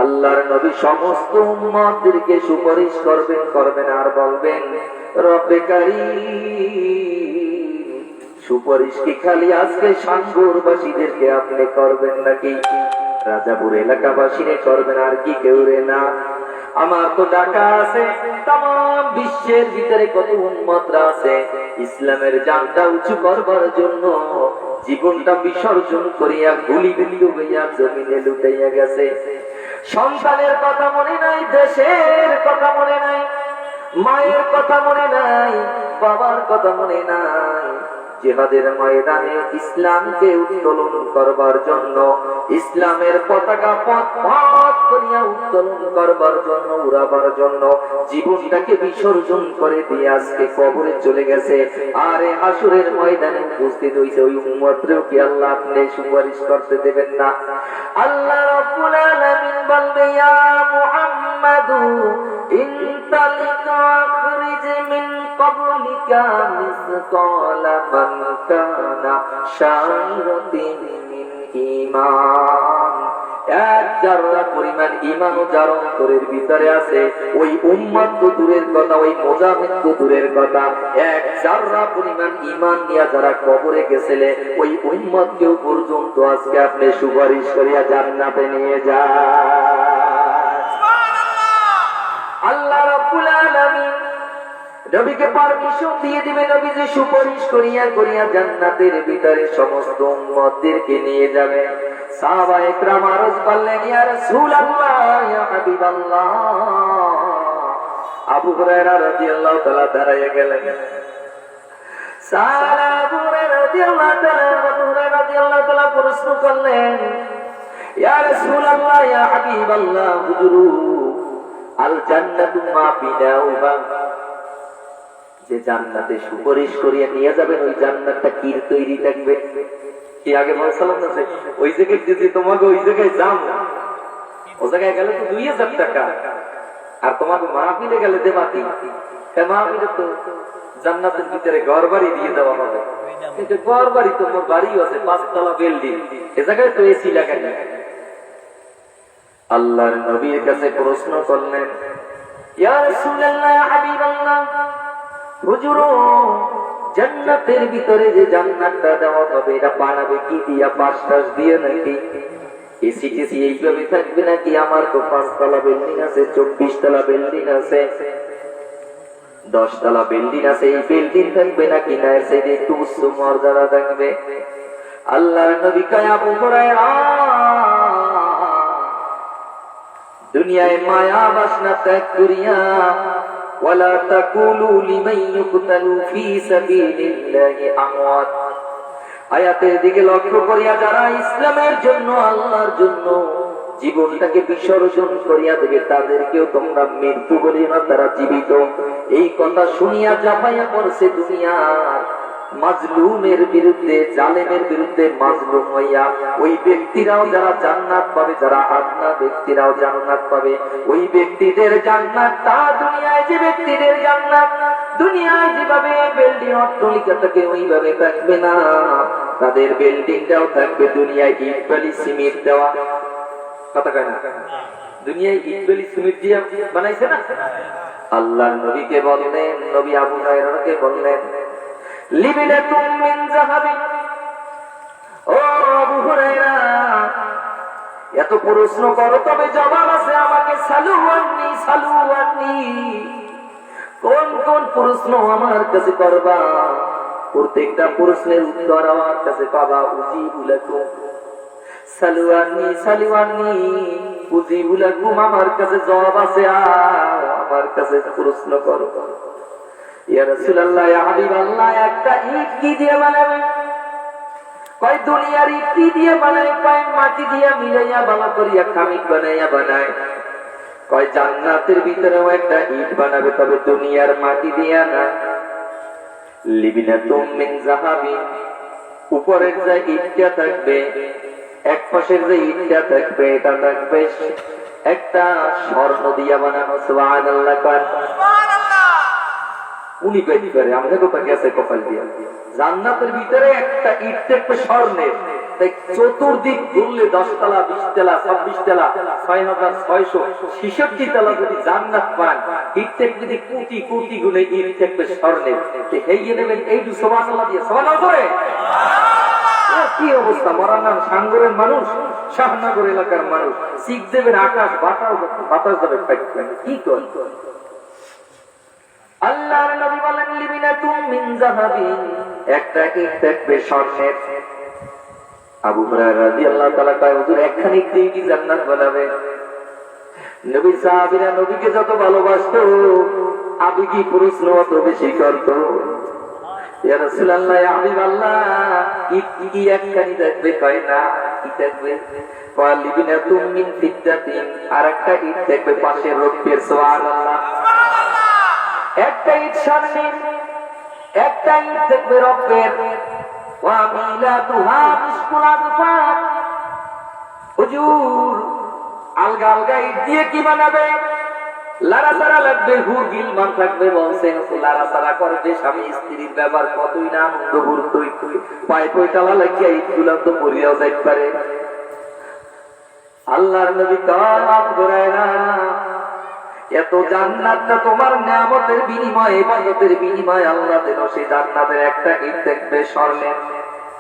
আল্লাহর নবী সমস্ত উম্মতদেরকে সুপারিশ করবেন আর বলবেন, রব্বে কারীম, সুপারিশ কি খালি আজকে সাঙ্গুরবাসীদেরকে আপনি করবেন নাকি রাজাপুর এলাকাবাসীরে করবেন, আর কি কেউ রে না? আমার তো ডাকা আছে তাম বিশ্বের ভিতরে কত উম্মতরা আছে ইসলামের জানটা উঁচু করবার জন্য জীবনটা বিসর্জন করিয়া গুলি বিন্দু হইয়া জমিনে লুটাইয়া গেছে। সন্তানের কথা মনে নাই, দেশের কথা মনে নাই, মায়ের কথা মনে নাই, বাবার কথা মনে নাই। জিহাদের ময়দানে ইসলামকে উত্তোলন করবার জন্য, ইসলামের পতাকা পথ পথ করিয়া উত্তোলন করবার জন্য, উড়াবার জন্য জীবনটাকে বিসর্জন করে দিয়ে আজকে কবরে চলে গেছে। আর এই হাসরের ময়দানে উপস্থিত হইছে ওই উম্মতরেও কি আল্লাহ আপনি সুপারিশ করতে দেবেন না? আল্লাহ রাব্বুল আলামিন বলবে, ইয়া মুহাম্মাদু ইনতালিক আখরিজ মিন ক্বাবলিকা মিসকালা মান কানা শাইরাতিন মিন ঈমান। এক জাররা পরিমাণ ঈমানও যার অন্তরের ভিতরে আছে, ওই উম্মত তো দূরের কথা, ওই মুজাহিদ তো দূরের কথা, এক জাররা পরিমাণ ঈমান নিয়ে যারা কবরে গেছিলে ওই উম্মতকেও পর্যন্ত আজকে আপনি সুপারিশ করিয়া জান্নাতে নিয়ে যান। আল্লাহ রাব্বুল আলামিন নবীকে পারমিশন দিয়ে দিবে, নবী যে সুপারিশ করিয়া করিয়া জান্নাতের ভিতরে সমস্ত উম্মতদেরকে নিয়ে যাবে। সাহাবায়ে কেরাম আরজ করলেন, ইয়া রাসূলুল্লাহ, ইয়া হাবিবাল্লাহ। আবু হুরায়রা রাদিয়াল্লাহু তাআলা দাঁড়ায় গেলেন। আবু হুরায়রা রাদিয়াল্লাহু তাআলা প্রশ্ন করলেন, ইয়া রাসূলুল্লাহ, ইয়া হাবিবাল্লাহ, হুজুর, আল জান্নাতু মা বিনাউহা, যে জান্নাতে সুপারিশ করিয়া নিয়ে যাবেন ওই জান্নাতটা কি তৈরি থাকবে? কি আগে বলছিলাম না যে ওই জায়গায় যদি তোমাকে ওই জায়গায় যাও, ওই জায়গায় গেলে তো 2000 টাকা, আর তোমাকে মাহফিলে গেলে দেবা 3। মাহফিলে তো জান্নাতের ভিতরে ঘর বাড়ি দিয়ে দেওয়া হবে, কিন্তু ঘর বাড়ি তো বাড়ি আছে 5 তলা বিল্ডিং, এ জায়গায় তো এসি লাগাই না। আল্লাহর নবীর কাছে প্রশ্ন করলেন, ইয়া রাসূলুল্লাহ, ইয়া হাবিবাল্লাহ, হুজুর, জান্নাতের ভিতরে যে জান্নাতটা দেওয়া হবে এটা বানাবে কি দিয়া? বাঁশ দিয়ে নাকি এসি টেসি এইভাবে থাকবে নাকি? আমার তো 5 তলা বিল্ডিং আছে, 24 তলা বিল্ডিং আছে, 10 তলা বিল্ডিং আছে, এই বিল্ডিং থাকবে নাকি? না, সেটা একটু উচ্চ মর্যাদা থাকবে। আল্লাহর নবী কয়, আবু হুরায়রা, দুনিয়ায় মায়া বাসনা ত্যাগ করিয়া ওয়ালা তাকুলু লিমান ইউকতালু ফি সাবিলিল্লাহি আমওয়াত, আয়াতের দিকে লক্ষ্য করিয়া যারা ইসলামের জন্য, আল্লাহর জন্য জীবনটাকে বিসর্জন করিয়া দেবে তাদেরকেও তোমরা মৃত্যু বলিও না, তারা জীবিত। এই কথা শুনিয়া জাপাইয়া পড়ছে দুনিয়ার মাজলুমের বিরুদ্ধে, জালেমের বিরুদ্ধে মাজলুম হইয়া ওই ব্যক্তিরাও যারা জান্নাত পাবে, যারা আদনা ব্যক্তিরাও জান্নাত পাবে। ওই ব্যক্তিদের জান্নাত তা দুনিয়ায় যে ব্যক্তিদের জান্নাত, দুনিয়ায় যেভাবে বিল্ডিং অট্টালিকা থাকে ওইভাবে থাকবে না, তাদের বিল্ডিংটাও থাকবে দুনিয়ায় ইট বালি সিমেন্ট দেওয়া। কথা কয় না? দুনিয়ায় ইট বালি সিমেন্ট দিয়ে বানাইছে না। আল্লাহর নবীকে বললেন, নবী আবু হুরায়রাকে বললেন, লিবিলাতুম মিন যাহাবি, ও আবু হুরায়রা, এত প্রশ্ন করো তবে জবাব আছে, আমাকে সালুয়ানি সালুয়ানি, কোন কোন প্রশ্ন আমার কাছে করবা? প্রত্যেকটা প্রশ্নের উত্তর আমার কাছে পাবা। উজিবু লাকুম সালুয়ানি সালুয়ানি, উজিবু লাকুম, আমার কাছে জবাব আছে, আর আমার কাছে প্রশ্ন করো। ইয়া রাসূলুল্লাহ, ইয়া হাবিবাল্লাহ, একটা ইট কি দিয়ে বানাবে? কয় দুনিয়ার ইট কি দিয়ে বানায়? কয় মাটি দিয়ে মিলাইয়া ভালো করিয়া খামিক বানাইয়া বানায়। কয় জান্নাতের ভিতরেও একটা ইট বানাবে, তবে দুনিয়ার মাটি দিয়া না। লিবিলাতুম মিন যাহাবি, উপরের যে ইটটা থাকবে, এক পাশের যে ইটটা থাকবে, এটা থাকবে একটা স্বর্ণ দিয়া বানানো। সুবহানাল্লাহ, সুবহানাল্লাহ। উনি কইতে পারে আমাদের কথা গেছে কপাল দিয়া, জান্নাতের ভিতরে একটা ইট থাকবে স্বর্ণের, চতুর্দিক ঘুরলে 10 তলা 20 তলা 26 তলা 6666 তলা যদি জান্নাত পান, ইট থেকে যদি কোটি কোটি গুণে ইট থাকবে স্বর্ণের, হেইয়ে নেবেন এই সুবহানাল্লাহ দিয়ে। সুবহানাল্লাহ করে কি অবস্থা! মরানার সাঙ্গরের মানুষ, শাহনগর এলাকার মানুষ, শিখ দেবেন আকাশ বাতাস যাবে কি করে। আল্লাহর নবী বলেন লিবিনাতুম মিন যাহাবিন, একটা ইট থাকবে স্বর্ণের। আবু হুরায়রা রাদিয়াল্লাহু তাআলা কয়, হুজুর একখানি দিয়ে কি জান্নাত বানাবে? নবী সাহাবীরা নবীকে যত ভালোবাসতো, আবেগী প্রশ্ন অত বেশি করতো। ইয়া রাসূলুল্লাহ, ইয়া হাবিবাল্লাহ, কি একখানি থাকবে? কয় না, কি থাকবে? কয় লিবিনাতুম মিন ফিদ্দাতিন, আরেকটা ইট থাকবে পাশে রৌপ্যের। সুবহানাল্লাহ। একটা ইট স্বর্ণের, একটা ইট থাকবে রৌপ্যের। ওয়া মিলাতুহা মিসকুল আযফার। হুজুর আলগা আলগা ইট দিয়ে কি বানাবে? লাড়াচাড়া লাগবে, হুর গিলমান থাকবে। বলছেন লাড়াচাড়া করবে স্বামী স্ত্রীর ব্যাপার, কতই না আনন্দ হুরতই, পায়ে পয়তালা লাগিয়া ইটগুলা তো মরিয়াও যাইতে পারে। আল্লাহর নবী কয় না, এত জান্নাতটা তোমার নিয়ামতের বিনিময়ে, ইবাদতের বিনিময়ে আল্লাহ দেন। সেই জান্নাতের একটা ইট দেখবে স্বর্ণের,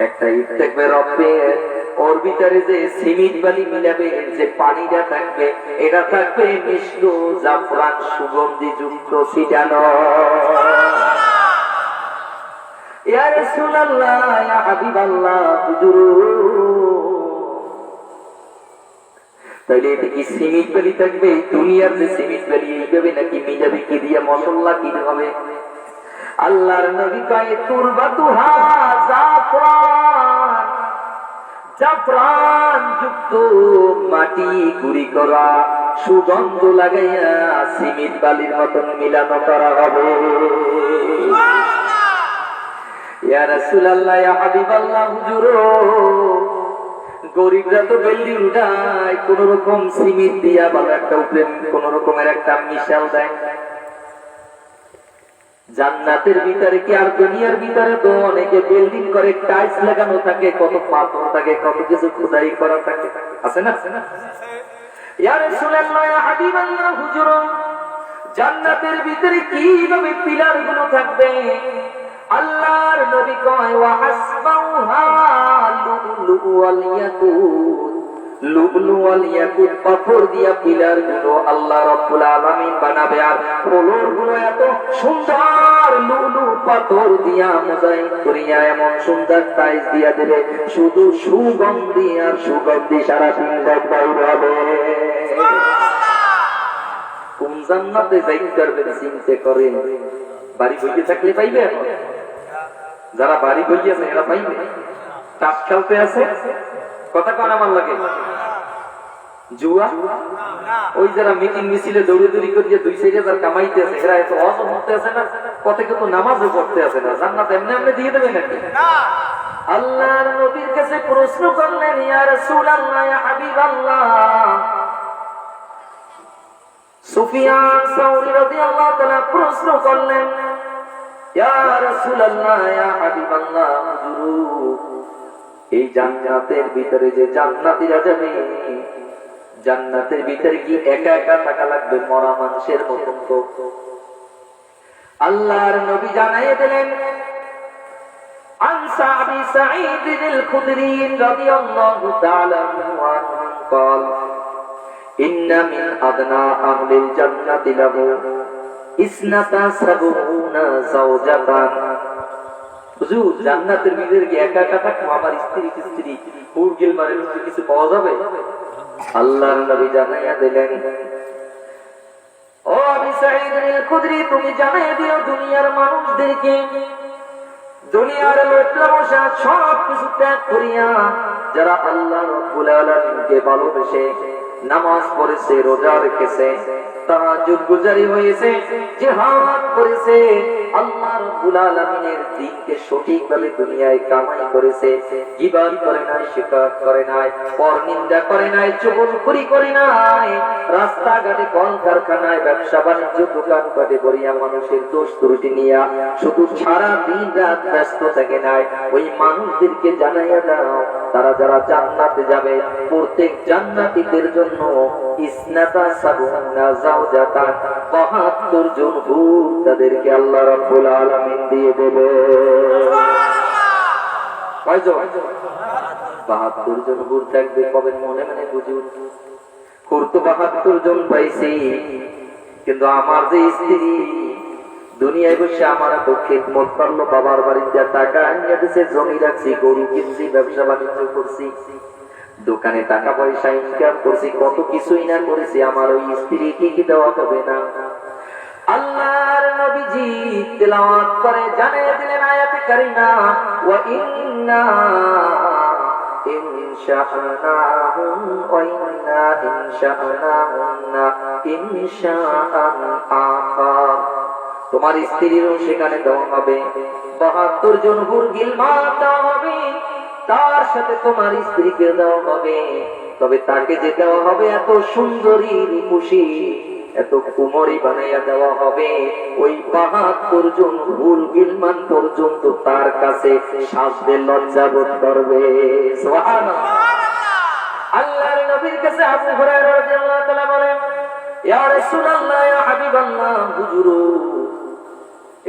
একটা ইট দেখবে রৌপ্যের। ওর ভিতরে যে সিমেন্ট বালি মিলাবে, যে পানিটা থাকবে, এটা থাকবে মিষ্ট জাফরান সুগন্ধি যুক্ত ছিটানো। ইয়া রাসূলুল্লাহ, ইয়া হাবিবাল্লাহ, হুজুর তাইলে এটা কি সিমেন্ট বালি থাকবে? দুনিয়ার যে সিমেন্ট বালি এইভাবে নাকি মিলাবে কি দিয়ে? মশলা কি হবে? আল্লাহর নবী কয় তুরবাতুহা জাফরান, জাফরান যুক্ত মাটি গুঁড়ি করা সুগন্ধ লাগাইয়া সিমেন্ট বালির মতন মিলানো করা হবে। ইয়া রাসূলুল্লাহ, ইয়া হাবিবাল্লাহ, হুজুর গরিবরা তো বিল্ডিং উঠায় কোন রকম সিমেন্ট দিয়া, ভালো একটা উপরে কোন রকমের একটা মিশাল দেয়। জান্নাতের ভিতরে কি আর দুনিয়ার ভিতরে তো অনেকে বিল্ডিং করে, টাইলস লাগানো থাকে, কত পাথর থাকে, কত কিছু খোদাই করা থাকে, আছে না? ইয়া রাসূলুল্লাহ, ইয়া হাবিবাল্লাহ, হুজুর জান্নাতের ভিতরে কিভাবে পিলার গুলো থাকবে? আল্লাহর নবী কয় ওয়া হাসবাউহা লুলু ওয়াল ইয়াকুত, লুলু ওয়াল ইয়াকুত পাথর দিয়া পিলার গুলো আল্লাহ রাব্বুল আলামিন বানাবে। আর ফ্লোর গুলো এত সুন্দর লুলু পাথর দিয়া মোজাইক করিয়া এমন সুন্দর টাইলস দিয়া দেবে, শুধু সুগন্ধি আর সুগন্ধি সারা দিন বাইরে হবে। কোন জান্নাতে যাইতে পারবেন চিন্তা করেন? বাড়ি বইতে থাকলে পাইবে? যারা বাড়ি বইতে আছে এরা পাইবে? তাস খেলতে আছে, কথা কন আমার লাগে, জুয়া, ওই যারা মিটিং মিছিলে দৌড়ি করিয়ে 2,000 কামাইতে আছে, এরা এত অজ হতে আছে না, কত কিন্তু নামাজও পড়তে আছে না। জান্নাত এমনি এমনি দিয়ে দেবে নাকি? আল্লাহর নবীর কাছে প্রশ্ন করলেন, ইয়া রাসূলুল্লাহ, ইয়া হাবিবাল্লাহ, সুফিয়ান সাউরি রাদিয়াল্লাহু তাআলা প্রশ্ন করলেন, ইয়া রাসূলুল্লাহ, ইয়া হাবিবাল্লাহ, হুজুর এই জান্নাতের ভিতরে যে জান্নাতীরা যাবে, জান্নাতের ভিতরে কি একা একা থাকা লাগবে মরা মানুষের মতন? তো আল্লাহর নবী জানাইয়ে দিলেন, আন সাহাবী সাঈদ আল খুদরি রাদিয়াল্লাহু তাআলা আনহু قال إن من أدنى أهل الجنة له 72 زوجتان। হুজুর জান্নাতের ভিতরে কি একা একা থাকবো? আমার স্ত্রী হুরগিল মারে কিছু পাওয়া যাবে? আল্লাহর নবী জানাইয়া দিলেন, ও আবু সাঈদ আল খুদরি, তুমি জানাইয়া দিও দুনিয়ার মানুষদেরকে, দুনিয়ার লোকলামশা সব কিছু ত্যাগ করিয়া যারা আল্লাহ রাব্বুল আলামিনকে ভালোবেসে নামাজ পড়েছে, রোজা রেখেছে, তাহাজ্জুদ গুজারি হয়েছে, জিহাদ করেছে, আল্লাহ রাব্বুল আলামিনের দ্বীনকে সঠিকভাবে দুনিয়ায় কামাই করেছে, গীবত করে নাই, শিকার করে নাই, পরনিন্দা করে নাই, চুগলখড়ি করে নাই, রাস্তাঘাটে কলকারখানায় ব্যবসা বাণিজ্য দোকানপাটে বরিয়া মানুষের দোষ ত্রুটি নিয়ে শুধু সারা দিন রাত ব্যস্ত থাকে নাই। ওই মানুষদেরকে জানাইয়া দাও, তারা যারা জান্নাতে যাবে, প্রত্যেক জান্নাতীদের জন্য ইসনাতা সাবুনা যাওজাতান ৭২ জন হুর তাদেরকে আল্লাহ রাব্বুল আলামিন দিয়ে দেবে। কয়জন? ৭২ জন হুর থাকবে। কবে মনে মনে বুঝি হুর তো ৭২ জন পাইছি, কিন্তু আমার যে স্ত্রী দুনিয়ায় বসে আমার এত খেদমত করলো, বাবার বাড়িতে টাকা আনিয়ে দিয়েছে, জমি রাখছি, গরু কিনছি, ব্যবসা বাণিজ্য করছি, দোকানে টাকা পয়সা ইনকাম করছি, কত কিছুই না করেছি, আমার ওই স্ত্রী কি দেওয়া হবে না? আল্লাহর নবীজি তেলাওয়াত করে জানিয়ে দিলেন আয়াতে কারিমা, ওয়া ইন্না ইনশাআনাহুম ওয়া ইন্না ইনশাআনাহুন্না ইনশাআন আখার। তোমার স্ত্রীরও সেখানে দেওয়া হবে, ৭২ জন হুর গিলমান দেওয়া হবে, তার সাথে তোমার স্ত্রীকে দেওয়া হবে। তবে তাকে যে দেওয়া হবে এত সুন্দরী রূপসী, এত কুমারী বানাইয়া দেওয়া হবে, ওই ৭২ জন হুর গিলমান পর্যন্ত তার কাছে সাজতে লজ্জা বোধ করবে। সুবহানাল্লাহ। আল্লাহর নবীর কাছে আবু হুরায়রা রাদিয়াল্লাহু তাআলা বলেন, ইয়া রাসূলুল্লাহ, ইয়া হাবিবাল্লাহ, হুজুর,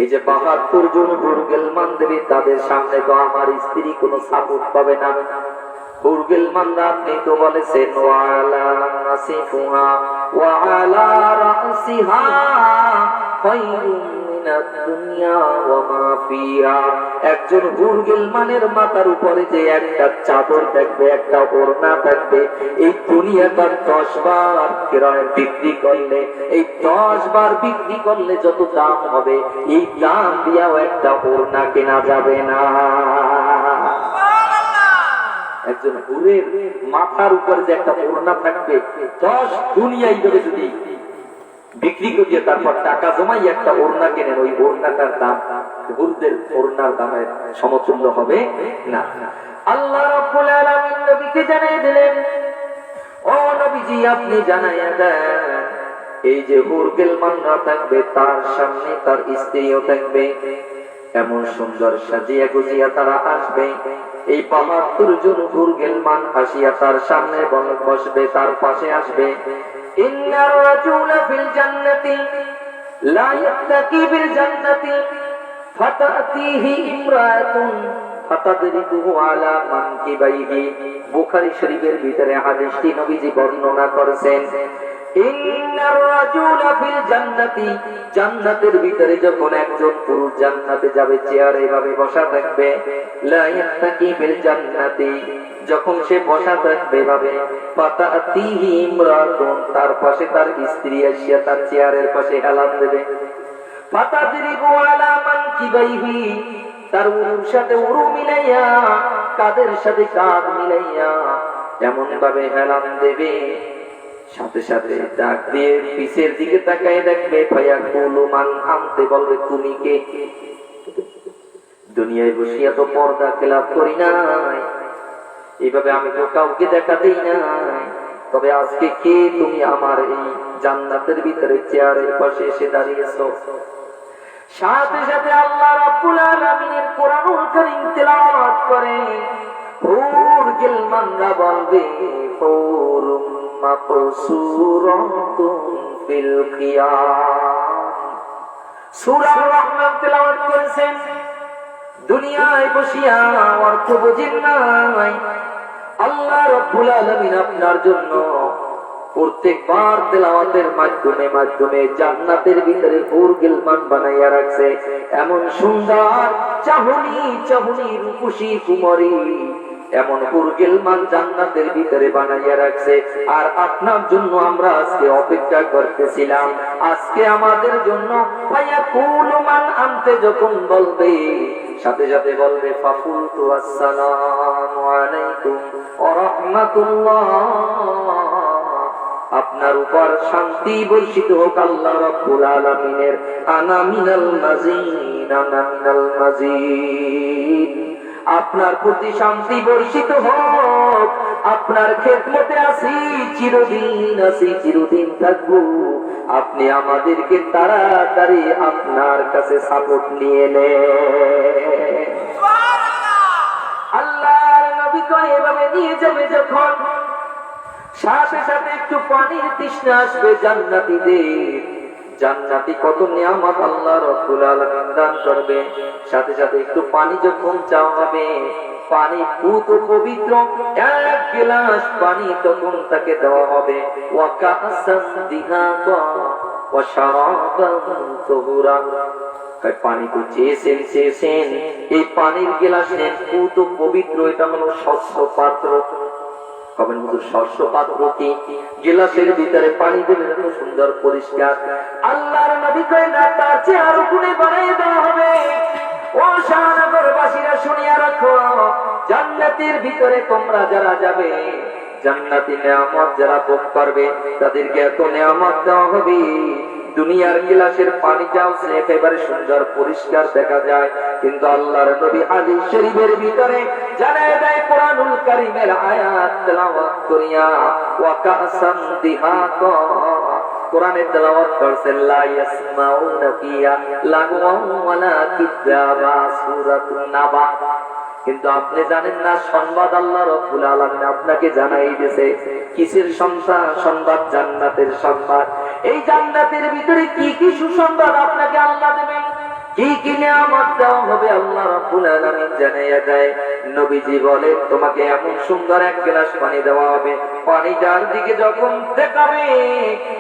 এই যে ৭২ জন হুর গিলমান দেবে, তাদের সামনে তো আমার স্ত্রী কোনো সাপোর্ট পাবে না। হুর গিলমানরা আপনি তো বলেছেন ওয়া আলা নাসিফুহা ওয়া আলা রাসিহা খায়রুম মিনাদ দুনিয়া ওয়া মা ফিহা। একজন হুর গিলমানের মাথার উপরে যে একটা চাদর থাকবে, একটা ওড়না থাকবে, এই দুনিয়াটা ১০ বার কিরায় বিক্রি করলে, এই ১০ বার বিক্রি করলে যত দাম হবে, এই দাম দিয়েও একটা ওড়না কেনা যাবে না। একজন হুরের মাথার উপরে যে একটা ওড়না থাকবে, ১০ দুনিয়ায় ধরে যদি বিক্রি করিয়ে তারপর টাকা জমাই একটা ওড়না কেনেন, ওই ওড়নাটার দাম হুরদের ওড়নার দামের সমতুল্য হবে না। আল্লাহ রাব্বুল আলামিন নবীকে জানিয়ে দিলেন, ও নবীজি, আপনি জানাইয়া দেন, এই যে হুর গিলমানরা থাকবে, তার সামনে তার স্ত্রীও থাকবে, এমন সুন্দর সাজিয়া গুজিয়া তারা আসবে। এই ৭২ জন হুর গিলমান আসিয়া তার সামনে বসবে, তার পাশে আসবে। ইন্নার রাজুলা ফিল জান্নাতি লা ইয়াত্তাকি বিল জান্নাতি ফাতাতিহি ইমরাতুন ফাতাদরিকুহু আলা মানকিবাইহি। বুখারী শরীফের ভিতরে হাদিসটি নবীজি বর্ণনা করেছেন। ইন্নার রাজুলা ফিল জান্নাতি, জান্নাতের ভিতরে যখন একজন পুরুষ জান্নাতে যাবে, চেয়ারে এভাবে বসা থাকবে, লা ইয়াত্তাকি বিল জান্নাতি, যখন সে বসা থাকবে এভাবে, ফাতাতিহি ইমরাতুন, তার পাশে তার স্ত্রী আসিয়া তার চেয়ারের পাশে হেলান দেবে, ফাতাদরিকু আলা মানকিবাইহি, তার উরুর সাথে উরু মিলাইয়া, কাদের সাথে কাঁধ মিলাইয়া এমন ভাবে হেলান দেবে, সাথে সাথে ডাক দিয়ে পিছের দিকে তাকায় দেখবে, ফায়াকুলু মান আনতে, বলবে তুমি কে? দুনিয়ায় বসিয়া তো পর্দা খেলাপ করি নাই, এইভাবে আমি তো কাউকে দেখা দেই নাই, তবে আজকে কে তুমি আমার এই জান্নাতের ভিতরে চেয়ারের পাশে এসে দাঁড়িয়েছো? সাথে সাথে আল্লাহ রাব্বুল আলামিনের কোরআনুল কারীম তেলাওয়াত করে, হুর গিলমানরা বলবে, হুরুম মাকসুরাতুন ফিল খিয়াম। সূরা রহমান তেলাওয়াত করেছেন। দুনিয়ায় বসিয়া অর্থ বুঝেন নাই, আল্লাহ রাব্বুল আলামিন আপনার জন্য প্রত্যেকবার তেলাওয়াতের মাধ্যমে জান্নাতের ভিতরে হুর গিলমান বানাইয়া রাখছে। এমন সুন্দর চাহনি রূপসী কুমারী, এমন হুর গিলমান জান্নাতের ভিতরে বানাইয়া রাখছে। আর আপনার জন্য আমরা আজকে অপেক্ষা করতেছিলাম। আজকে আমাদের জন্য ফায়াকুলু মান আনতে যখন বলবে, সাথে সাথে বলবে, ফাকুলতু আসসালামু আলাইকুম ওয়া রাহমাতুল্লাহ আপনার উপর শান্তি বর্ষিত হোক আল্লাহ রাব্বুল আলামিনের। আনা মিনাল মাজিন, আনা মিনাল মাজিন। আপনার প্রতি শান্তি বর্ষিত হোক। আপনার খেদমতে আছি চিরদিন, আছি চিরদিন থাকবো। আপনি আমাদেরকে তাড়াতাড়ি আপনার কাছে সাপোর্ট নিয়ে নেন। আল্লাহর নবী কয় এভাবে নিয়ে যাবে যখন, সাথে সাথে একটু পানির তৃষ্ণা আসবে জান্নাতীদের। জান্নাতি কত নিয়ামত আল্লাহ রাব্বুল আলামিন দান করবে, সাথে সাথে একটু পানি যখন চাওয়া হবে, পানি পুত পবিত্র এক গ্লাস পানি তখন তাকে দেওয়া হবে। ওয়া কাসাম দিহাকা ওয়া শারাবান তাহুরা। পানি তো চেয়েছেন, এই পানির গ্লাস নেন পুত পবিত্র, এটা হলো স্বচ্ছ পাত্র। শস্য পাত্র কি গিলাসের ভিতরে পানি দেবে এত সুন্দর পরিষ্কার। আল্লাহর নবী কয় না, তার চেয়ে আরো গুণে বাড়িয়ে দেওয়া হবে। ও শাহনগরবাসীরা শুনিয়া রাখো, জান্নাতের ভিতরে তোমরা যারা যাবে, জান্নাতি নিয়ামত যারা ভোগ করবে, তাদেরকে এত নিয়ামত দেওয়া হবে। দুনিয়ার গিলাসের পানি যাও একেবারে সুন্দর পরিষ্কার দেখা যায়, কিন্তু আল্লাহর নবী হাদিস শরীফের ভিতরে জানায় দেয় কোরআনুল কারীমের আয়াত তেলাওয়াত করিয়া, ওয়া কাসাম দিহাকা, কোরআনে তেলাওয়াত করছেন, লা ইয়াসমাউনা ফিহা লাগওয়ান ওয়ালা কিযাবা, সূরাতুন নাবা। কিন্তু আপনি জানেন না, সংবাদ আল্লাহ রাব্বুল আলামিন আপনাকে জানাই দিয়েছে। কিসের সংবাদ? জান্নাতের সংবাদ। এই জান্নাতের ভিতরে কি কি সুসংবাদ আপনাকে আল্লাহ দেবেন, কি কি নিয়ামত দেওয়া হবে আল্লাহ রাব্বুল আলামিন জানাইয়া দেয়। নবীজি বলেন, তোমাকে এমন সুন্দর এক গ্লাস পানি দেওয়া হবে, পানিটার দিকে যখন দেখাবে,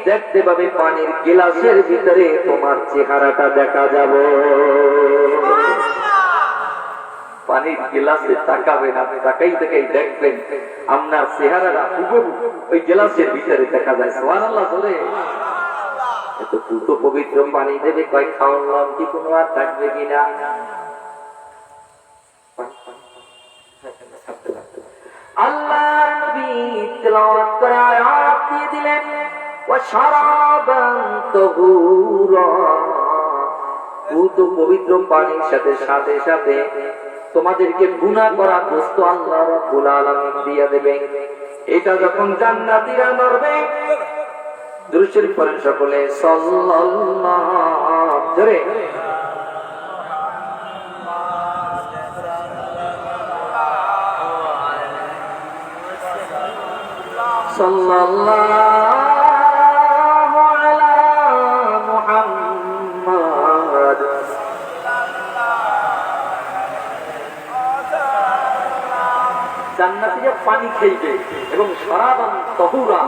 দেখতে পাবে পানির গ্লাসের ভিতরে তোমার চেহারাটা দেখা যাবে। পানির গ্লাসে তাকাবেন, আপনি তাকাই তাকাই দেখবেন আপনার চেহারাটা হুবহু ওই গ্লাসের ভিতরে দেখা যায়। সুবহানাল্লাহ বলে এত পুত পবিত্র পানি দেবে, কয় খাওয়ালাম কি কোনো আর থাকবে কিনা। আল্লাহর নবী তেলাওয়াত করে আয়াত দিয়ে দিলেন, ওয়া শারাবান তাহুরা, পুত পবিত্র পানির সাথে সাথে সাথে তোমাদেরকে গুনাহ করা গোশত আল্লাহ রাব্বুল আলামিন দিয়ে দেবে। এটা যখন জান্নাতীরা ধরবে, দুরূদ শরীফ পড়েন সকলে, সাল্লাল্লাহু জোরে সাল্লাল্লাহু আলা মুহাম্মদ। জান্নাতীরা পানি খাইবে এবং শারাবান তাহুরা,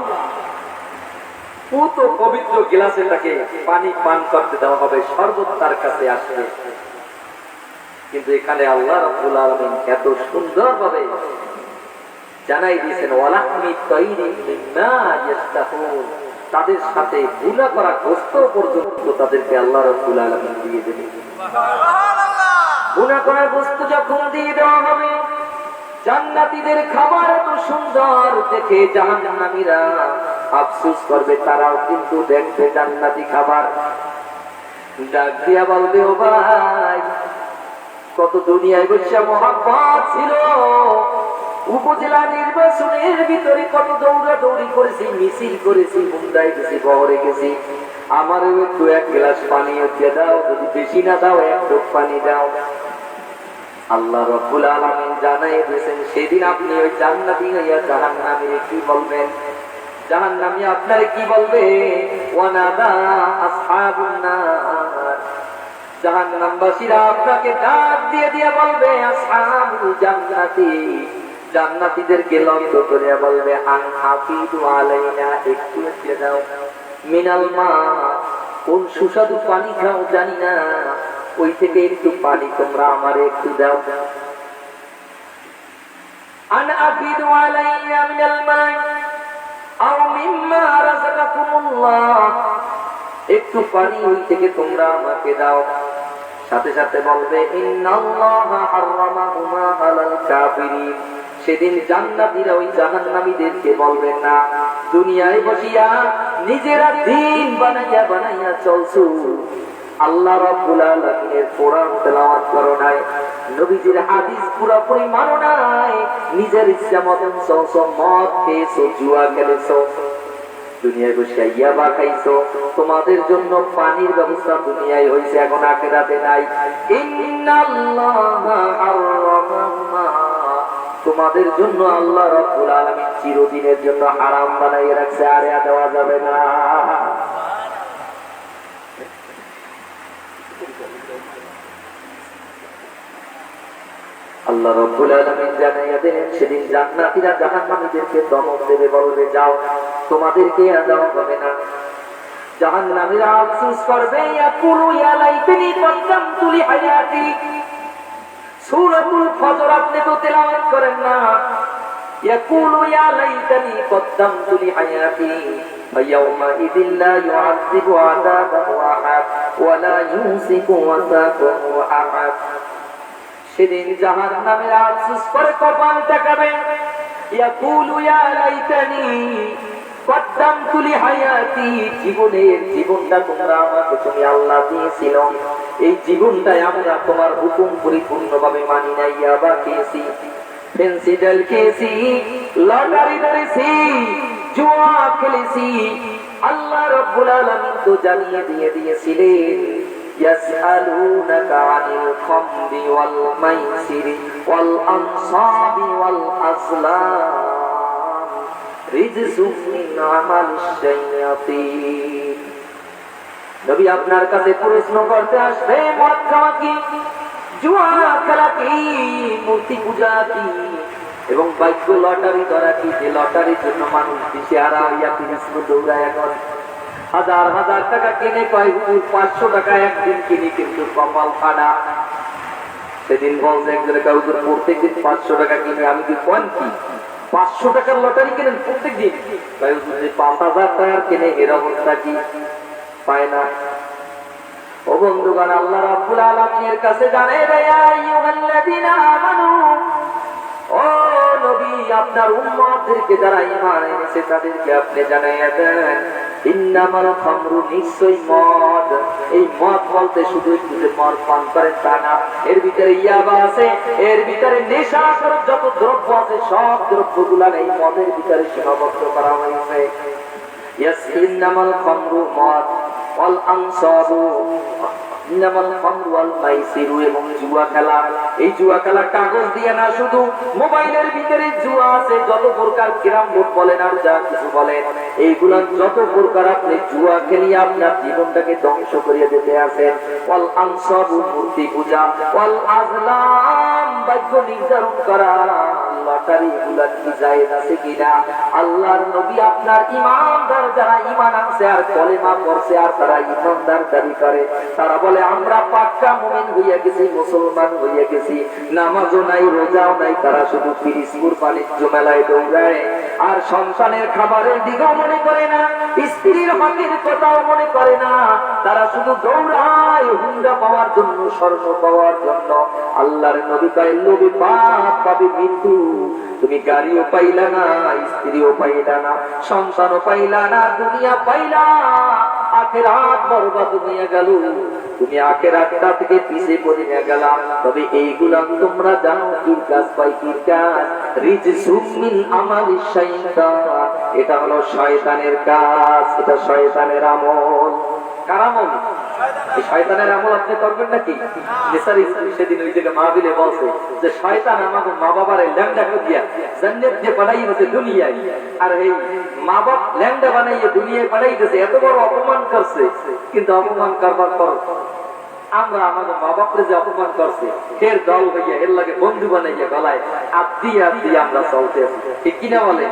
পুত পবিত্র গ্লাসে তাকে পানি পান করতে দেওয়া হবে, শরবত তার কাছে আসবে। কিন্তু এখানে আল্লাহ রাব্বুল আলামিন এত সুন্দরভাবে জানাই দিয়েছেন, ওয়ালাহমি তাইরিন মিম্মা ইয়াশতাহুন, তাদের সাথে গুনাহ করা গোশত পর্যন্ত তাদেরকে আল্লাহ রাব্বুল আলামিন দিয়ে দেবেন। সুবহানাল্লাহ। গুনাহ করা গোশত যখন দিয়ে দেওয়া হবে, জান্নাতীদের খাবার এত সুন্দর দেখে জাহান্নামীরা আফসোস করবে, তারাও কিন্তু দেখবে জান্নাতি খাবার, ডাক দিয়া বলবে, ও ভাই, কত দুনিয়ায় বসে মহব্বত ছিল, উপজেলা নির্বাচনের ভিতরে কত দৌড়াদৌড়ি করেছি, মিছিল করেছি, মুন্ডায় গেছি, বহরে গেছি, আমারও একটু এক গ্লাস পানি হচ্ছে দাও, যদি বেশি না দাও এক ঢোক পানি দাও। আল্লাহ রাব্বুল আলামিন জানাই দিয়েছেন, সেদিন আপনি ওই জান্নাতি হইয়া জাহান্নামীরে কি বলবেন? জাহান্নামী আপনারে কি বলবে? ওয়ানাদা আসহাবুন নার, জাহান্নামবাসীরা আপনাকে ডাক দিয়ে দিয়ে বলবে, আসহাবুল জান্নাতি, জান্নাতীদেরকে লক্ষ্য করে বলবে, আন হাফিদু আলাইনা, একটু দিয়ে দাও, মিনাল মা, কোন সুস্বাদু পানি খাও জানি না, ওই থেকে একটু পানি তোমরা আমারে একটু দাও। আন আফিদু আলাইনা মিনাল মা আও মিম্মা রাযাকাকুমুল্লাহ, একটু পানি ওই থেকে তোমরা আমাকে দাও। সাথে সাথে বলবে, ইন্নাল্লাহা হারামাহুমা আলাল কাফিরিন, সেদিন জান্নাতীরা ওই জাহান্নামীদেরকে বলবেন না, দুনিয়ায় বসিয়া নিজেরা দিন বানাইয়া বানাইয়া চলছো, আল্লাহ রাব্বুল আলামিনের কোরআন তেলাওয়াত করো নাই, নবীজির হাদিস পুরোপুরি মানো নাই, নিজের ইচ্ছা মতন চলছো, মদ খেয়েছো, জুয়া খেলেছো, দুনিয়ায় বসে ইয়াবা খাইছো। তোমাদের জন্য পানির ব্যবস্থা দুনিয়ায় হয়েছে, এখন আখিরাতে নাই। ইন্নাল্লাহা হারামাহুমা, তোমাদের জন্য আল্লাহ রাব্বুল আলামিন চিরদিনের জন্য হারাম বানাইয়া রাখছে, আর দেওয়া যাবে না। আল্লাহ রাব্বুল আলামিন জানাইয়া দিলেন, সেদিন জান্নাতীরা জাহান্নামীদেরকে দমক দেবে, বলবে যাও, তোমাদেরকে আর দেওয়া হবে না। জাহান্নামীরা আফসোস করবে, ইয়াকুলু ইয়া লাইতানি কদ্দামতু লিহায়াতি। সূরাতুল ফজর আপনি তো তেলাওয়াত করেন না। ইয়াকুলু ইয়া লাইতানি কদ্দামতু লিহায়াতি ফায়াউমা ইযিল লা ইউআযিবু আযাবাহু আহাদ ওয়া লা ইউসিকু ওয়াসাকাহু আহাদ। সেদিন জাহান্নামীরা আফসোস করে কপাল টাকাবে, ইয়াকুলু ইয়া লাইতানি কদ্দামতু লিহায়াতি, জীবনটা তোমরা আমাকে তুমি আল্লাহ দিয়েছিল, এই জীবনটাই আমরা তোমার হুকুম পরিপূর্ণভাবে মানি নাই, ইয়াবা খেয়েছি, ফেন্সিডাল খেয়েছি, লটারি ধরেছি, জুয়া খেলেছি। আল্লাহ রাব্বুল আলামিন তো জানিয়ে দিয়ে দিয়েছিলেন, ইয়াসআলুনাকা আনিল খামরি ওয়াল মাইসিরি ওয়াল আনসাবি ওয়াল আসলাম রিজসুম মিন আমালিশ শায়াতিন। নবী আপনার কাছে প্রশ্ন করতে আসবে, মদ খাওয়া কি, জুয়া খেলা কি, মূর্তি পূজা কি, এবং ভাগ্য লটারি ধরা কি, যে লটারির জন্য মানুষ দিশেহারা হইয়া পিছনে দৌড়ায়, এখন হাজার হাজার টাকা কিনে কয় হুজুর 500 টাকা একদিন কিনি, কিন্তু কপাল ফাটা। সেদিন বলছে একজনে, হুজুর প্রত্যেকদিন 500 টাকা কিনে, আমি কি কোন কি 500 টাকার লটারি কিনেন প্রত্যেক দিন? 5,000 টাকার কিনে, এর অবস্থা কি? পায় না। ও বন্ধুগণ, আল্লাহ রাব্বুল আলামিনের কাছে জানাই দেয়, ইয়া আইয়ুহাল্লাযীনা আমানু, ও নবী আপনার উম্মতদেরকে যারা ঈমান এনেছে তাদেরকে আপনি জানাইয়া দেন, ইন্নামাল খামরু, নিশ্চয়ই মদ। এই মদ বলতে শুধু একটু যে মদ পান করেন তা না, এর ভিতরে ইয়াবা আছে, এর ভিতরে নেশাখোর যত দ্রব্য আছে সব দ্রব্যগুলা এই মদের ভিতরে সীমাবদ্ধ করা হয়েছে। ইন্নামাল খামরু, মদ, ওয়াল আনসাবু, ইন্নামাল খামরু ওয়াল মাইসিরু, এবং জুয়া খেলা। এই জুয়া খেলা কাগজ দিয়ে না, শুধু মোবাইলের ভিতরে জুয়া আছে, যত প্রকার ক্যারাম বোর্ড বলেন আর যা কিছু বলেন, এইগুলা যত প্রকার আপনি জুয়া খেলিয়ে আপনার জীবনটাকে ধ্বংস করিয়ে দিতে আছেন। ওয়াল আনসাবু, মূর্তি পূজা, ওয়াল আজলাম, ভাগ্য নির্ধারণ করা, লটারি, এগুলা কি জায়েজ আছে কিনা? আল্লাহর নবী আপনার ঈমানদার যারা ঈমান আনছে আর কলেমা পড়ছে আর তারা ঈমানদার দাবি করে, তারা বলে আমরা পাক্কা মুমিন হইয়া গেছি, মুসলমান হইয়া গেছি, নামাজও নাই, রোজাও নাই, তারা শুধু পিরিজপুর বাণিজ্য মেলায় দৌড়ায়, আর সন্তানের খাবারের দিকেও মনে করে না, স্ত্রীর হকের কথাও মনে করে না, তারা শুধু দৌড়ায় হুন্ডা পাওয়ার জন্য, স্বর্ণ পাওয়ার জন্য। আল্লাহর নবী কয়, নবী পাপ পাবে মৃত্যু, তুমি গাড়িও পাইলা না, স্ত্রীও পাইলা না, সন্তানও পাইলা না, দুনিয়া পাইলা, আখিরাত বরবাদ হইয়া গেল, তুমি আখিরাতটা থেকে পিছে পড়ে গেলা। তবে এইগুলা তোমরা জানো কি কাজ পাই, কি কাজ? রিজসুম মিন আমালিশ শাইতান, এটা হলো শয়তানের কাজ, এটা শয়তানের আমল। কার আমল? এই শয়তানের আমল আপনি করবেন নাকি? সেদিন ওই জায়গায় মাহফিলে বলছে যে শয়তান আমাকে মা বাবারে ল্যাংডা দিয়া জান্নাত দিয়ে পাঠাইছে দুনিয়ায়, আর এই মা বাপ ল্যাংডা বানাইয়ে দুনিয়ায় পাঠাইতেছে, এত বড় অপমান করছে। কিন্তু অপমান করবার পর আমরা আমাদের মা বাপরে যে অপমান করছে, এর দল হইয়া এর লাগে বন্ধু বানাইয়া গলায় আত্মি আমরা চলতে আছি, ঠিক কিনা বলে?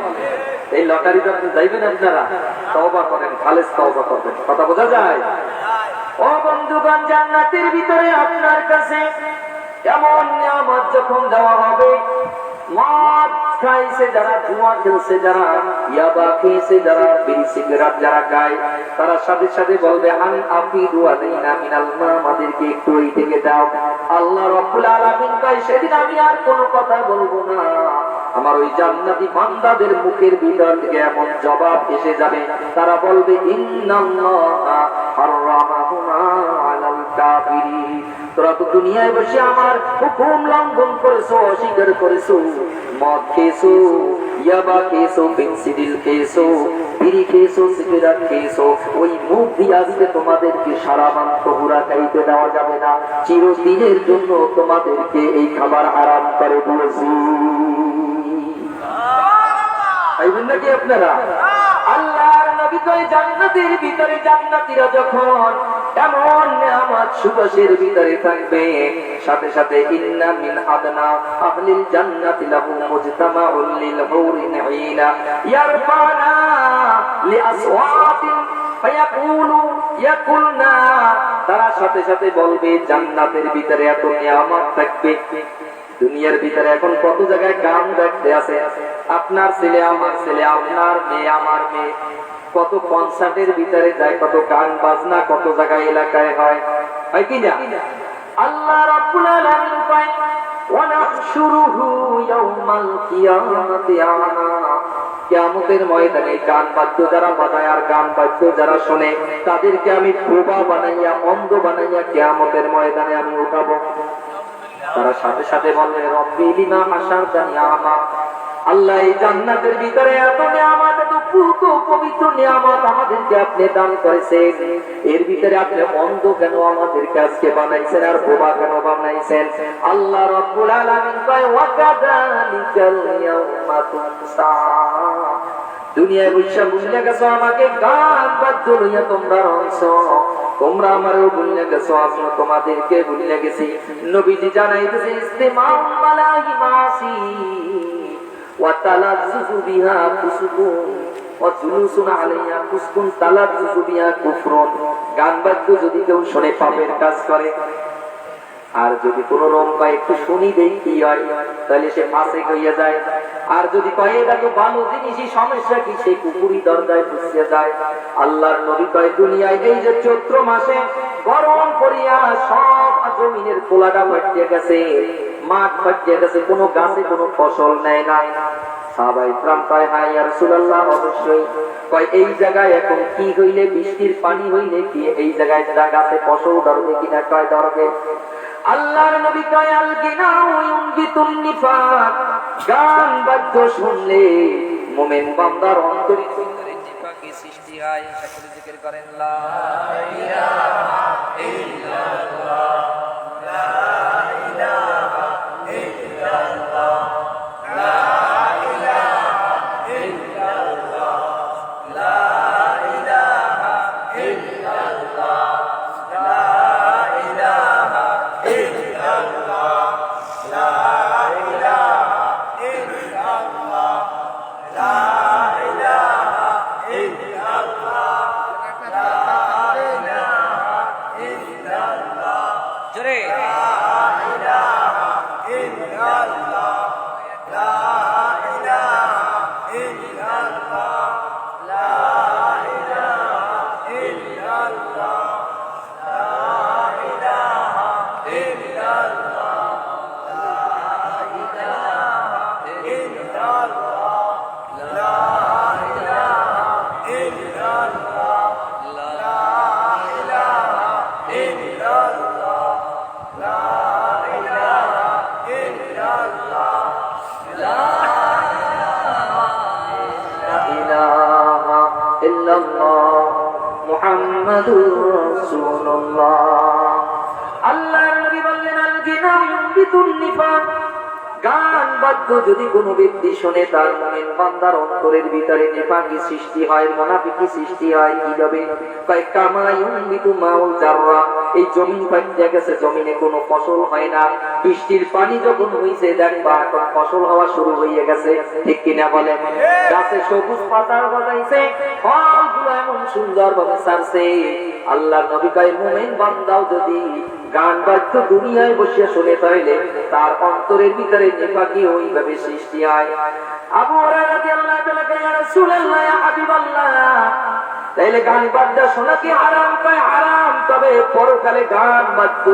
এই লটারিতে আপনি যাইবেন, আপনারা তওবা করেন, খালেস তওবা করবেন, কথা বোঝা যায়? ও বন্ধুগণ, জান্নাতের ভিতরে আপনার কাছে এমন নিয়ামত যখন দেওয়া হবে, মদ খাইছে যারা, জুয়া খেলছে যারা, ইয়াবা খেয়েছে যারা, বিড়ি সিগারেট যারা খায়, তারা সাথে সাথে বলবে আন আফিদু আলাইনা মিনাল মা, আমাদেরকে একটু এই থেকে দাও। আল্লাহ রাব্বুল আলামিন কয় সেদিন আমি আর কোনো কথা বলবো না। আমার ওই জান্নাতি বান্দাদের মুখের ভিতর থেকে এমন জবাব এসে যাবে, তারা বলবে ইন্নাল্লাহা হারামাহুমা আলাল কাফিরিন, তোরা তো দুনিয়ায় বসে আমার হুকুম লঙ্ঘন করেছো, অস্বীকার করেছো, মদ খেয়েছো, ইয়াবা খেয়েছো, পেন্সিডিল খেয়েছো, বিড়ি খেয়েছো, সিগারেট খেয়েছো, ওই মুখ দিয়ে আজকে তোমাদেরকে সারা বান্ত পুরা খাইতে দেওয়া যাবে না, চিরদিনের জন্য তোমাদেরকে এই খাবার আরাম করে দিয়েছি। খাইবেন নাকি আপনারা? আল্লাহর নবী কয় জান্নাতের ভিতরে জান্নাতীরা যখন এমন নিয়ামত সুবাসের ভিতরে থাকবে, সাথে সাথে ইন্না মিন আদনা আহলিল জান্নাতি লাহু মুজতামাউল লিল হুরিন আইনা ইয়ারফানা লিআসওয়াতিন ফায়াকুলু ইয়াকুলনা, তারা সাথে সাথে বলবে জান্নাতের ভিতরে এত নিয়ামত থাকবে। দুনিয়ার ভিতরে এখন কত জায়গায় গান দেখতে আছে, আপনার ছেলে আমার ছেলে, আপনার মেয়ে আমার মেয়ে, কত কনসার্টের ভিতরে যায়, কত গান বাজনা কত জায়গায় এলাকায় হয়, হয় কি না? আল্লাহ রাব্বুল আলামিন কয় ওয়া নাহশুরুহু ইয়াউমাল কিয়ামাতি আ'মা, কিয়ামতের ময়দানে গান বাদ্য যারা বাজায় আর গান বাদ্য যারা শোনে তাদেরকে আমি বোবা বানাইয়া, অন্ধ বানাইয়া কিয়ামতের ময়দানে আমি উঠাবো। তারা সাথে সাথে বলবে রব্বি লিমা হাশারতানি আ'মা, আল্লাহ এই জান্নাতের ভিতরে এত নিয়ামত, এত পুত পবিত্র নিয়ামত আমাদেরকে আপনি দান করেছেন, এর ভিতরে আপনি অন্ধ কেন আমাদেরকে আজকে বানাইছেন আর বোবা কেন বানাইছেন? আল্লাহ রাব্বুল আলামিন কয় ওয়া কাযালিকাল ইয়াউমা তুনসা, দুনিয়ায় বৈশা ভুলে গেছো আমাকে, গান বাদ্য লইয়া তোমরা রয়েছো, তোমরা আমারও ভুলে গেছো, আমি তোমাদেরকে ভুলে গেছি। নবীজি জানাইতেছে ইস্তিমাউল মালাহি মাসি ওয়া তালাজ্জুজু বিহা ফুসুকুন ওয়া জুলুসুন আলাইহা ফুসকুন তালাজ্জুজু বিহা কুফরুন, গান বাদ্য যদি কেউ শুনে পাপের কাজ করে, আর যদি কোন রম্পা একটু শুনি দেই কি হয়, তাহলে সে ফাসিক হইয়া যায়। আর যদি কয় এটা তো ভালো জিনিসই, সমস্যা কি, সে কুকুরি দরজায় বসিয়া যায়। আল্লাহর নবী কয় দুনিয়ায় এই যে চৈত্র মাসে গরম করিয়া সব জমিনের খোলাটা ফাটিয়ে গেছে, মাঠ ফাটিয়ে গেছে, কোনো গাছে কোনো ফসল নেয় না। সাহাবায়ে কিরাম কয় হ্যাঁ ইয়া রাসূলুল্লাহ, অবশ্যই। কয় এই জায়গায় এখন কি হইলে, বৃষ্টির পানি হইলে কি এই জায়গায় গাছে ফসল ধরবে কিনা? কয় ধরবে। আল্লাহর নবী কয় আল গিনাউ ইউনবিতুন নিফাক, গান বাদ্য শুনলে মুমিন বান্দার অন্তরে ভিতরে নিফাকি সৃষ্টি হয়। সকলে জিকির করেন লা ইলাহা ইল্লাল্লাহ, লা ইলাহা ইল্লাল্লাহ, লা ইলাহা ইল্লাল্লাহ, লা ইলাহা ইল্লাল্লাহ, লা ইলাহা ইল্লাল্লাহ, লা ইলাহা ইল্লাল্লাহ, লা ইলাহা ইল্লাল্লাহ, লা ইলাহা ইল্লাল্লাহ, জোরে লা ইলাহা ইল্লাল্লাহ, লা ইলাহা ইল্লাল্লাহ, লা ইলাহা ইল্লাল্লাহ, লা ইলাহা ইল্লাল্লাহ, লা ইলাহা ইল্লাল্লাহ, লা ইলাহা ইল্লাল্লাহ, লা ইলাহা ইল্লাল্লাহ, লা ইলাহা ইল্লাল্লাহ, লা ইলাহা ইল্লাল্লাহ মুহাম্মাদুর রাসূলুল্লাহ। আল্লাহর নবী বললেন আল গিনাউ ইউনবিতুন নিফাক, গান বাদ্য যদি কোনো ব্যক্তি শুনে তার মুমিন বান্দার অন্তরের ভিতরে নিফাকি সৃষ্টি হয়, মুনাফিকি সৃষ্টি হয়। কি হবে? কয় কামা ইউনবিতু মাউল জাররা, এই জমিন পাইতে গেছে, জমিনে কোনো ফসল হয় না। বৃষ্টির পানি যখন হইছে দেখবা এখন ফসল হওয়া শুরু হয়ে গেছে, ঠিক কিনা বলেন? গাছে সবুজ পাতা গজাইছে, ফলগুলো এমন সুন্দর ভাবে ছাড়ছে। আল্লাহর নবী কয় মুমিন বান্দাও যদি গান বাদ্য দুনিয়ায় বসিয়া শুনে তাইলে তার অন্তরের ভিতরে নেফাকি ওইভাবে সৃষ্টি হয়। আবু হুরায়রা রাদিয়াল্লাহু তাআলা কয় ইয়া রাসূলুল্লাহ ইয়া হাবিবাল্লাহ, তাইলে গান বাদ্য শোনা কি হারাম? কয় হারাম, তবে পরকালে গান বাদ্য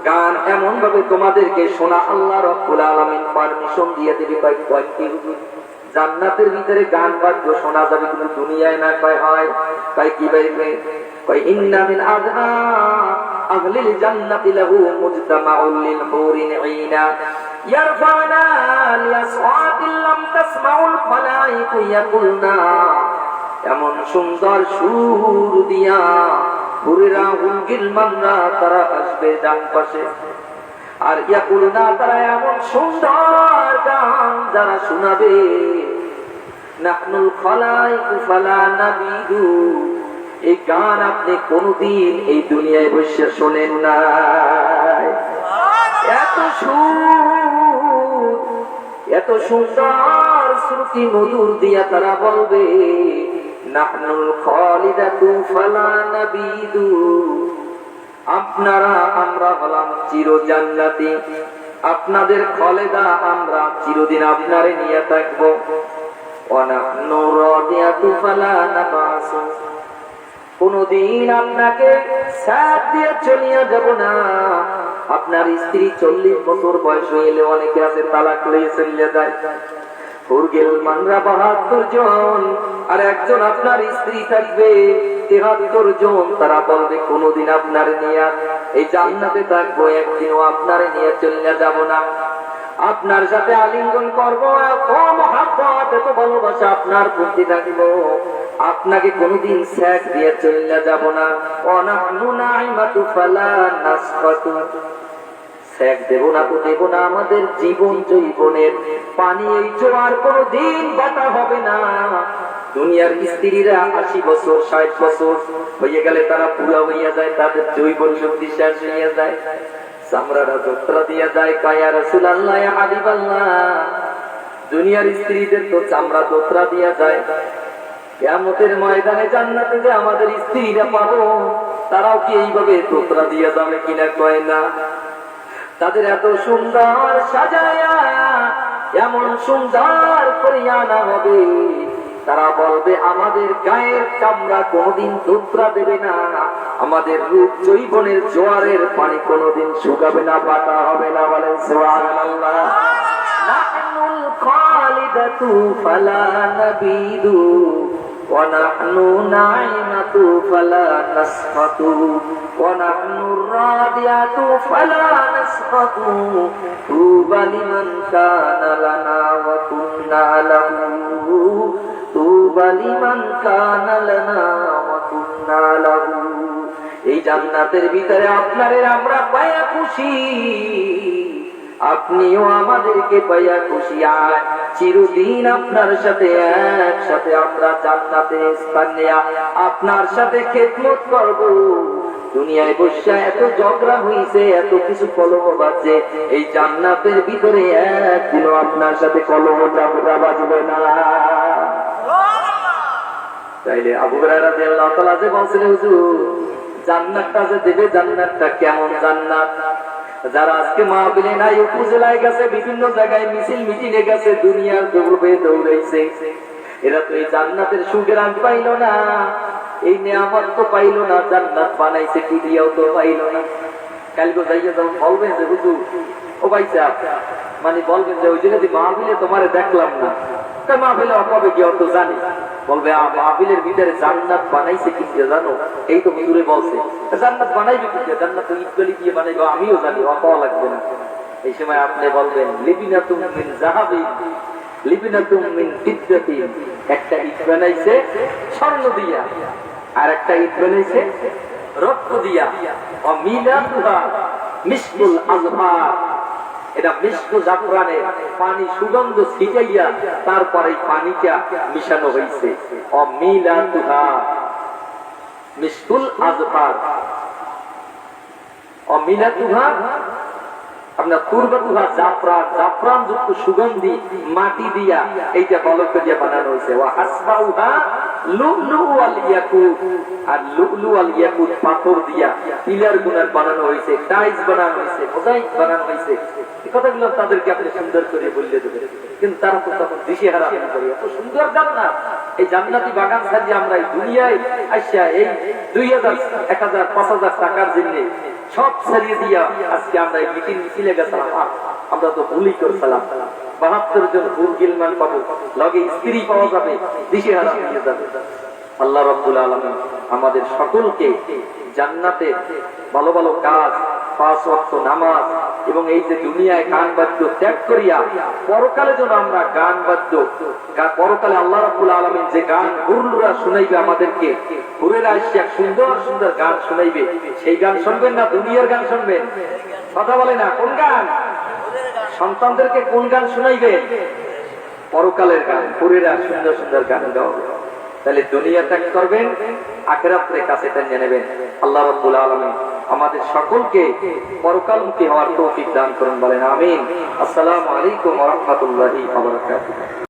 গান এমন ভাবে তোমাদেরকে শোনা আল্লাহ রাব্বুল আলামিন পারমিশন দিয়ে দিবে। কয় কি জান্নাতের ভিতরে গান বাদ্য শোনা যাবে কিন্তু দুনিয়ায় না? কয় হয়। কয় কি বাইবে? কয় ইন্না মিন আযহা আহলিল জান্নাতি লাহু মুজতামাউল লিল হুরিন ঈনা ইয়ারফানা লিয়াসওয়াতিল লাম তাসমাউল ফালাইকু ইয়াকুলনা, এমন সুন্দর সুর দিয়া হুরেরা হুলগিল মানরা তারা আসবে ডান পাশে, আর ইয়াকুলনা তারা এমন সুন্দর গান যারা শোনাবে, নাহনুল খালাইকু ফালা নাবিদু, এই গান আপনি কোনদিন এই দুনিয়ায় বসে শোনেন নাই। এত সুর, এত সুন্দর শ্রুতি মধুর দিয়া তারা বলবে নাহনুল খালিদাতু ফালা নাবিদু, আপনারা আমরা হলাম চির জান্নাতি, আপনাদের খালেদা আমরা চিরদিন আপনারে নিয়ে থাকবো। ওয়া নাহনু রাদিয়াতু ফালা নাবাসু, কোনদিন আপনাকে সাথ দিয়ে চলিয়া যাব না। আপনার স্ত্রী 40 বছর বয়স হইলে অনেকে আছে তালাক লইয়া চলে যায়, হুরগিল মানরা 72 জন, আর একজন আপনার স্ত্রী থাকবে 73 জন। তারা বলবে কোনদিন আপনার নিয়ে এই জান্নাতে থাকবো, একদিনও আপনার নিয়ে চলে যাব না। আপনার সাথে আলিঙ্গন করবো, এত মহব্বত এত ভালোবাসা আপনার প্রতি থাকবো, আপনাকে কোনদিন স্যাক দিয়ে চলে যাব না। অনাহনু নাইমাতু ফালা নাসফাতু, স্যাক দেব না তো দেব না, আমাদের জীবন জৈবনের পানি এই জোয়ার কোনদিন বাটা হবে না। দুনিয়ার স্ত্রীরা 80 বছর 60 বছর হয়ে গেলে তারা পুরা হইয়া যায়, তাদের জৈবন শক্তি শেষ হইয়া যায়, চামড়াটা যাত্রা দিয়া যায়। কায়া রাসূলুল্লাহ ইয়া হাবিবাল্লাহ, দুনিয়ার স্ত্রীদের তো চামড়া যাত্রা দিয়া যায়, কিয়ামতের ময়দানে জান্নাতে যে আমাদের স্ত্রীরা পাবো তারাও কি এইভাবে যাত্রা দিয়া যাবে কিনা? কয় না। তাদের এত সুন্দর সাজায়া এমন সুন্দর করিয়া না হবে, তারা বলবে আমাদের গায়ের চামড়া কোনদিন যাত্রা দেবে না, আমাদের রূপ জৈবনের জোয়ারের পানি কোনদিন শুকাবে না, বাটা হবে না। বলেন সুবহানাল্লাহ। নাহনুল খালিদাতু ফালা নাবিদু ওয়া নাহনু নাইমাতু ফালা নাসফাতু ওয়া নাহনু রাদিয়াতু ফালা নাসফাতু তুবা লিমান কানা লানা ওয়া কুন্না লাহু, তুবা লিমান কানা লানা ওয়া কুন্না লাহু। এই জান্নাতের ভিতরে আপনারে আমরা পায়া খুশি, আপনিও আমাদেরকে পাইয়া খুশি। আর চিরদিন আপনার সাথে একসাথে আমরা জান্নাতে স্থান নেয়া আপনার সাথে খেদমত করব। দুনিয়ায় বসে এত ঝগড়া হইছে, এত কিছু কলহ বাজছে, এই জান্নাতের ভিতরে একদিনও আপনার সাথে কলহ ঝগড়া বাজবে না। তাইলে আবু হুরায়রা রাদিয়াল্লাহু তাআলা যে বলছিলেন হুজুর জান্নাতটা যে দেবে, জান্নাতটা কেমন জান্নাত? যারা আজকে মাহফিলে নাই, উপজেলায় গেছে, বিভিন্ন জায়গায় মিছিল মিটিংয়ে গেছে, দুনিয়ার দৌড়ে দৌড়াইছে, এরা তো এই জান্নাতের সুগ্রাণ পাইল না, এই নিয়ামত তো পাইল না, জান্নাত বানাইছে কি দিয়াও তো পাইল না। কালকে যাইয়া যখন বলবেন যে হুজুর ও ভাই সাহেব, মানে বলবেন যে ওই জন্য মাহফিলে তোমারে দেখলাম না, তা মাহফিলে কবে গিয়ে অত জানি, বলবে মাহফিলের ভিতরে জান্নাত বানাইছে কি জানো? এই তো হুজুরে বলছে জান্নাত বানাইবে কি? জান্নাত ইটকলি দিয়ে বানাইবে, আমিও জানি, অত লাগবে না। এই সময় আপনি বলবেন লিবিনাতুম মিন যাহাবিন লিবিনাতুম মিন ফিদ্দাতিন, একটা ইট বানাইছে স্বর্ণ দিয়া, আর একটা ইট বানাইছে রত্ন দিয়া। ও মিলাতুহা মিশকুল আজফার, এটা মিষ্ক জাফরানের পানি সুগন্ধ ছিটাইয়া তারপরে পানিটা মিশানো হয়েছে। অমিলাতুহা মিশকুল আজফার, অমিলাতুহা আপনার তুরবাতুহা জাফরান, জাফরান যুক্ত সুগন্ধি মাটি দিয়া এইটা বলক দিয়ে বানানো হয়েছে। ওয়া আসবাউহা লুলু ওয়াল ইয়াকুত, আর লুলু ওয়াল ইয়াকুত পাথর দিয়া পিলার গুনার বানানো হয়েছে, টাইলস বানানো হয়েছে, মোজাইক বানানো হয়েছে। এই কথাগুলো তাদেরকে আপনি সুন্দর করে বললে দেবেন, কিন্তু তারা তো তখন দিশেহারা করে। এত সুন্দর জান্নাত, এই জান্নাতি বাগান সাজিয়ে আমরা এই দুনিয়ায় আইসা এই 2000, 1000, 5000 টাকার জন্য সব ছাড়িয়ে দিয়া আজকে আমরা এই মিছিলে গেছিলাম। আমরা তো ভুলই করছিলাম। 72 জন হুর গিলমান পাবো, লগে স্ত্রী পাওয়া যাবে, দিশেহারা হয়ে যাবে। আল্লাহ রাব্বুল আলামিন আমাদের সকলকে জান্নাতে ভালো ভালো কাজ, 5 ওয়াক্ত নামাজ এবং এই যে দুনিয়ায় গান বাদ্য ত্যাগ করিয়া পরকালে যেন আমরা গান বাদ্য, পরকালে আল্লাহ রাব্বুল আলামিন যে গান হুরলুরা শুনাইবে আমাদেরকে, হুরেরা এসে সুন্দর সুন্দর গান শুনাইবে, সেই গান শুনবেন না দুনিয়ার গান শুনবেন? কথা বলে না, কোন গান? সন্তানদেরকে কোন গান শুনাইবে? পরকালের গান, হুরেরা সুন্দর সুন্দর গান গাওয়াবে। তাহলে দুনিয়া ত্যাগ করবেন, আখিরাতের কাছে টেনে নেবেন। আল্লাহ রাব্বুল আলামিন আমাদের সকলকে পরকালমুখী হওয়ার তৌফিক দান করুন, বলেন আমিন। আসসালামু আলাইকুম ওয়া রাহমাতুল্লাহি ওয়া বারাকাতুহু।